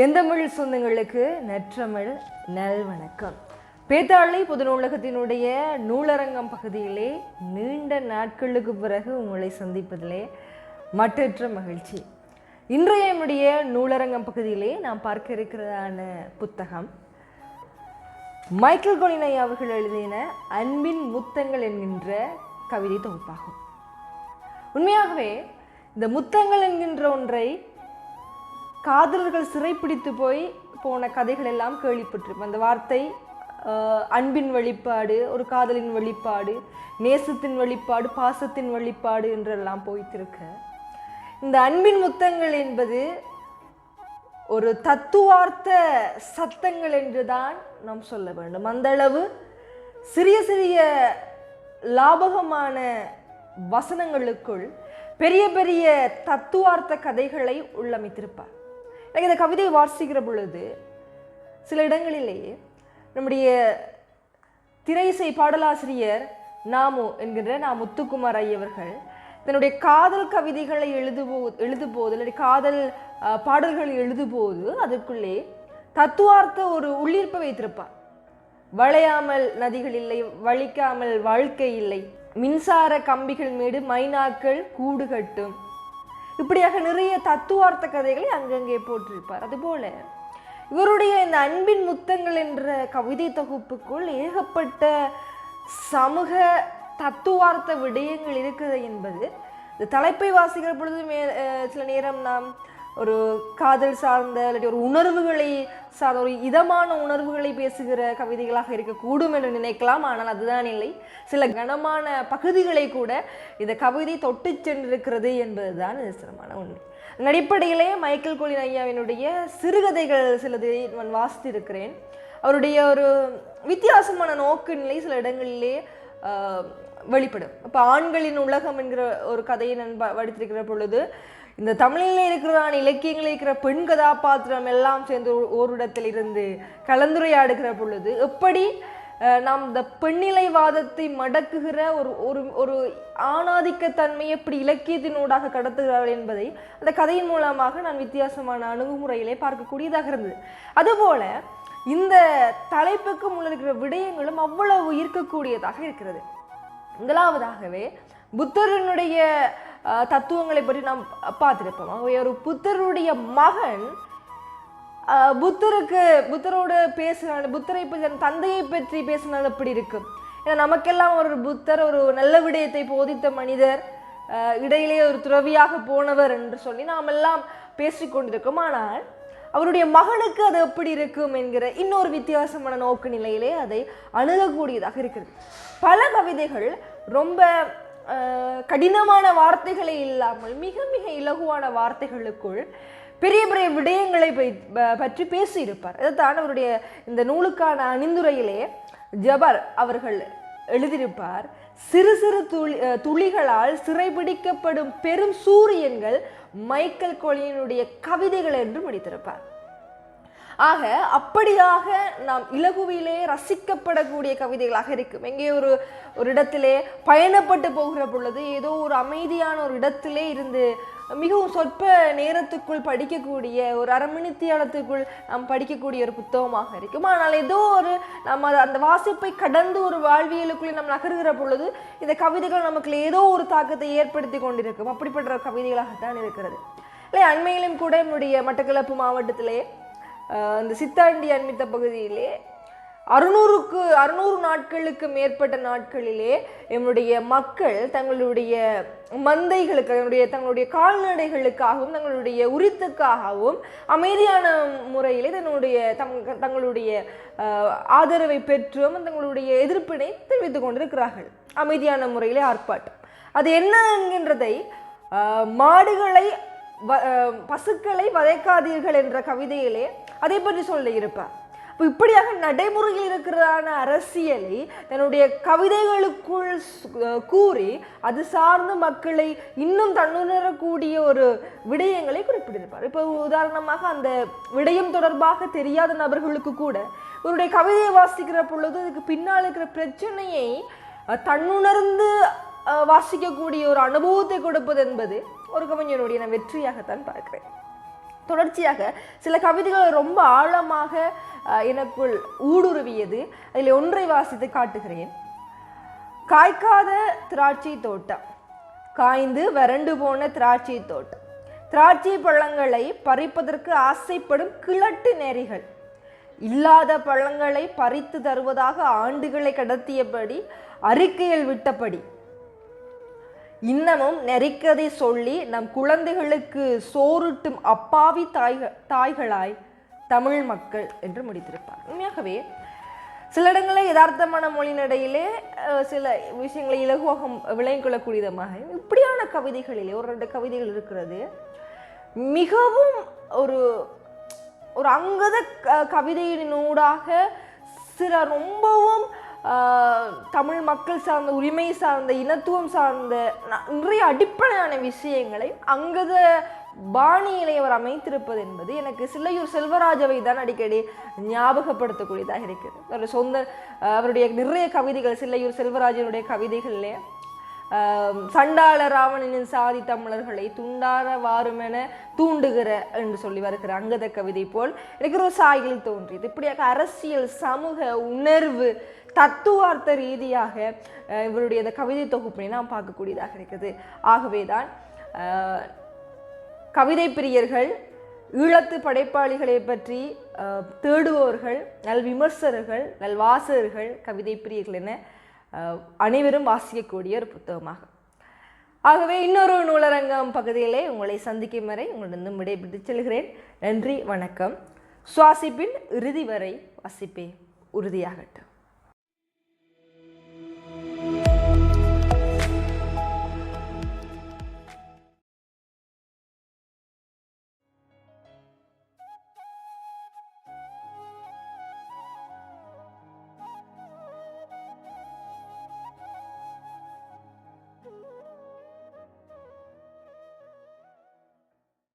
எந்தமிழ் சொந்தங்களுக்கு நற்றமிழ் நல்வணக்கம். பேத்தாளி பொது நூலகத்தினுடைய நூலரங்கம் பகுதியிலே நீண்ட நாட்களுக்கு பிறகு உங்களை சந்திப்பதிலே மற்றற்ற மகிழ்ச்சி. இன்றைய நம்முடைய நூலரங்கம் பகுதியிலே நாம் பார்க்க இருக்கிறதான புத்தகம் மைக்கேல் கொலின் ஐயா அவர்கள் எழுதின அன்பின் முத்தங்கள் என்கின்ற கவிதை தொகுப்பாகும். உண்மையாகவே இந்த முத்தங்கள் என்கின்ற ஒன்றை காதலர்கள் சிறைப்பிடித்து போன கதைகள் எல்லாம் கேள்விப்பட்டிருப்போம். அந்த வார்த்தை அன்பின் வெளிப்பாடு, ஒரு காதலின் வெளிப்பாடு, நேசத்தின் வெளிப்பாடு, பாசத்தின் வெளிப்பாடு என்றெல்லாம் போய்த்திருக்க, இந்த அன்பின் முத்தங்கள் என்பது ஒரு தத்துவார்த்த சத்தங்கள் என்றுதான் நாம் சொல்ல வேண்டும். அந்த அளவு சிறிய சிறிய லாபகமான வசனங்களுக்குள் பெரிய பெரிய தத்துவார்த்த கதைகளை உள்ளமைத்திருப்பார். எனக்கு இந்த கவிதையை வாசிக்கிற பொழுது சில இடங்களிலேயே நம்முடைய திரையிசை பாடலாசிரியர் நாமு என்கின்ற முத்துக்குமார் ஐயவர்கள் தன்னுடைய காதல் கவிதைகளை எழுதும்போது இல்லை காதல் பாடல்களை எழுதும்போது அதற்குள்ளே தத்துவார்த்த ஒரு உள்ளீர்ப்பை வைத்திருப்பார். வளையாமல் நதிகள் இல்லை, வலிக்காமல் வாழ்க்கை இல்லை, மின்சார கம்பிகள் மீது மைனாக்கள் கூடு கட்டும், இப்படியாக நிறைய தத்துவார்த்த கதைகளை அங்கங்கே போட்டிருப்பார். அதுபோல இவருடைய இந்த அன்பின் முத்தங்கள் என்ற கவிதை தொகுப்புக்குள் ஏகப்பட்ட சமூக தத்துவார்த்த விடயங்கள் இருக்குது என்பது இந்த தலைப்பை வாசிக்கிற பொழுது சில நேரம் நாம் ஒரு காதல் சார்ந்த இல்லாட்டி ஒரு உணர்வுகளை சார்ந்த ஒரு இதமான உணர்வுகளை பேசுகிற கவிதைகளாக இருக்கக்கூடும் என்று நினைக்கலாம். ஆனால் அதுதான் இல்லை. சில கனமான பகுதிகளை கூட இந்த கவிதை தொட்டு சென்றிருக்கிறது என்பதுதான் நிதர்சனமான உண்மை. அடிப்படையிலே மைக்கேல் கொலின் ஐயாவினுடைய சிறுகதைகள் சிலதை நான் வாசித்து இருக்கிறேன். அவருடைய ஒரு வித்தியாசமான நோக்கு நிலை சில இடங்களிலே வெளிப்படும். இப்போ ஆண்களின் உலகம் என்கிற ஒரு கதையை நான் படித்திருக்கிற பொழுது இந்த தமிழில் இருக்கிறான இலக்கியங்களில் இருக்கிற பெண் கதாபாத்திரம் எல்லாம் சேர்ந்து ஓரிடத்தில் இருந்து கலந்துரையாடுகிற பொழுது எப்படி நாம் இந்த பெண்ணிலைவாதத்தை மடக்குகிற ஒரு ஆணாதிக்கத்தன்மையை எப்படி இலக்கியத்தினூடாக கடத்துகிறார்கள் என்பதை அந்த கதையின் மூலமாக நான் வித்தியாசமான அணுகுமுறையிலே பார்க்கக்கூடியதாக இருந்தது. அதுபோல இந்த தலைப்புக்கு முன்ன இருக்கிற விடயங்களும் அவ்வளவு ஈர்க்கக்கூடியதாக இருக்கிறது. முதலாவதாகவே புத்தரனுடைய தத்துவங்களை பற்றி நாம் பார்த்திருப்போம். ஒரு புத்தருடைய மகன் புத்தரோடு பேசினான், புத்தரை பற்றி தந்தையை பற்றி பேசினால் எப்படி இருக்கும்? ஏன்னா நமக்கெல்லாம் ஒரு புத்தர் ஒரு நல்ல விடயத்தை போதித்த மனிதர், இடையிலே ஒரு துறவியாக போனவர் என்று சொல்லி நாம் எல்லாம் பேசிக்கொண்டிருக்கோம். ஆனால் அவருடைய மகனுக்கு அது எப்படி இருக்கும் என்கிற இன்னொரு வித்தியாசமான நோக்கு நிலையிலே அதை அணுகக்கூடியதாக இருக்கிறது. பல கவிதைகள் ரொம்ப கடினமான வார்த்தைகளை இல்லாமல் மிக மிக இலகுவான வார்த்தைகளுக்குள் பெரிய பெரிய விடயங்களை பற்றி பேசியிருப்பார். அதுதான் அவருடைய இந்த நூலுக்கான அணிந்துரையிலே ஜபர் அவர்கள் எழுதியிருப்பார். சிறு சிறு துளிகளால் சிறைபிடிக்கப்படும் பெரும் சூரியன்கள் மைக்கேல் கொலினுடைய கவிதைகள் என்று முடித்திருப்பார். ஆக அப்படியாக நாம் இலகுவிலே ரசிக்கப்படக்கூடிய கவிதைகளாக இருக்கும். எங்கே ஒரு இடத்திலே பயணப்பட்டு போகிற பொழுது ஏதோ ஒரு அமைதியான ஒரு இடத்திலே இருந்து மிகவும் சொற்ப நேரத்துக்குள் படிக்கக்கூடிய ஒரு அரை மணித்தியாலத்துக்குள் நாம் படிக்கக்கூடிய ஒரு புத்தகமாக இருக்கும். ஆனால் ஏதோ நம்ம அந்த வாசிப்பை கடந்து ஒரு வாழ்வியலுக்குள்ளே நம்ம நகர்கிற பொழுது இந்த கவிதைகள் நமக்கு ஏதோ ஒரு தாக்கத்தை ஏற்படுத்தி கொண்டிருக்கும். அப்படிப்பட்ட கவிதைகளாகத்தான் இருக்கிறது. இல்லை, அண்மையிலும் கூட என்னுடைய மட்டக்களப்பு மாவட்டத்திலே இந்த சித்தாண்டி அண்மித்த பகுதியிலே 600 நாட்களுக்கு மேற்பட்ட நாட்களிலே என்னுடைய மக்கள் தங்களுடைய மந்தைகளுக்கு தங்களுடைய கால்நடைகளுக்காகவும் தங்களுடைய உரித்துக்காகவும் அமைதியான முறையிலே தங்களுடைய ஆதரவை பெற்றும் தங்களுடைய எதிர்ப்பினை தெரிவித்துக் கொண்டிருக்கிறார்கள். அமைதியான முறையிலே ஆர்ப்பாட்டம். அது என்ன என்கின்றதை மாடுகளை பசுக்களை வதைக்காதீர்கள் என்ற கவிதையிலே அதை பற்றி சொல்ல இருப்பார். இப்போ இப்படியாக நடைமுறையில் இருக்கிறதான அரசியலை தன்னுடைய கவிதைகளுக்குள் கூறி அது சார்ந்த மக்களை இன்னும் தன்னுணரக்கூடிய ஒரு விடயங்களை குறிப்பிட்டிருப்பார். இப்போ உதாரணமாக அந்த விடயம் தொடர்பாக தெரியாத நபர்களுக்கு கூட இவருடைய கவிதையை வாசிக்கிற பொழுது அதுக்கு பின்னால் இருக்கிற பிரச்சனையை தன்னுணர்ந்து வாசிக்கக்கூடிய ஒரு அனுபவத்தை கொடுப்பது என்பது ஒரு கவிஞனுடைய நான் வெற்றியாகத்தான் பார்க்கிறேன். தொடர்ச்சியாக சில கவிதைகள் ரொம்ப ஆழமாக எனக்குள் ஊடுருவியது. அதில் ஒன்றை வாசித்து காட்டுகிறேன். காய்க்காத திராட்சை தோட்டம், காய்ந்து வறண்டு போன திராட்சை தோட்டம், திராட்சை பழங்களை பறிப்பதற்கு ஆசைப்படும் கிழட்டு நெறிகள், இல்லாத பழங்களை பறித்து தருவதாக ஆண்டுகளை கடத்தியபடி அறிக்கையில் விட்டபடி இன்னமும் நெறிக்கதை சொல்லி நம் குழந்தைகளுக்கு சோறுட்டும் அப்பாவி தாய்களாய் தமிழ் மக்கள் என்று முடித்திருப்பார். உண்மையாகவே சில இடங்களில் யதார்த்தமான மொழிநடையிலே சில விஷயங்களை இலகுவாக விளங்கிக் கொள்ளக்கூடிய விதமாக இப்படியான கவிதைகளிலே ஒரு 2 கவிதைகள் இருக்கிறது. மிகவும் ஒரு ஒரு அங்கத கவிதையினூடாக சில ரொம்பவும் தமிழ் மக்கள் சார்ந்த, உரிமை சார்ந்த, இனத்துவம் சார்ந்த நிறைய அடிப்படையான விஷயங்களை அங்கத பாணியிலே அவர் அமைத்திருப்பது என்பது எனக்கு சில்லையூர் செல்வராஜவை தான் அடிக்கடி ஞாபகப்படுத்தக்கூடியதாக இருக்கிறது. அவருடைய நிறைய கவிதைகள், சில்லையூர் செல்வராஜனுடைய கவிதைகளிலே சண்டாள ராவணனின் சாதி தமிழர்களை துண்டார வாருமென தூண்டுகிற என்று சொல்லி வருகிற அங்கத கவிதை போல் எனக்கு ஒரு சாயில் தோன்றியது. இப்படியாக அரசியல், சமூக உணர்வு, தத்துவார்த்த ரீதியாக இவருடைய இந்த கவிதை தொகுப்பினை நாம் பார்க்கக்கூடியதாக இருக்குது. ஆகவேதான் கவிதை பிரியர்கள், ஈழத்து படைப்பாளிகளை பற்றி தேடுபவர்கள், நல் விமர்சகர்கள், நல் வாசகர்கள், கவிதை பிரியர்கள் என அனைவரும் வாசிக்கக்கூடிய ஒரு புத்தகமாகும். ஆகவே இன்னொரு நூலரங்கம் பகுதியிலே உங்களை சந்திக்கும் வரை உங்களிடம் விடைபெற்று செல்கிறேன். நன்றி, வணக்கம். சுவாசிப்பின் இறுதி வரை வாசிப்பே உறுதியாகட்டும்.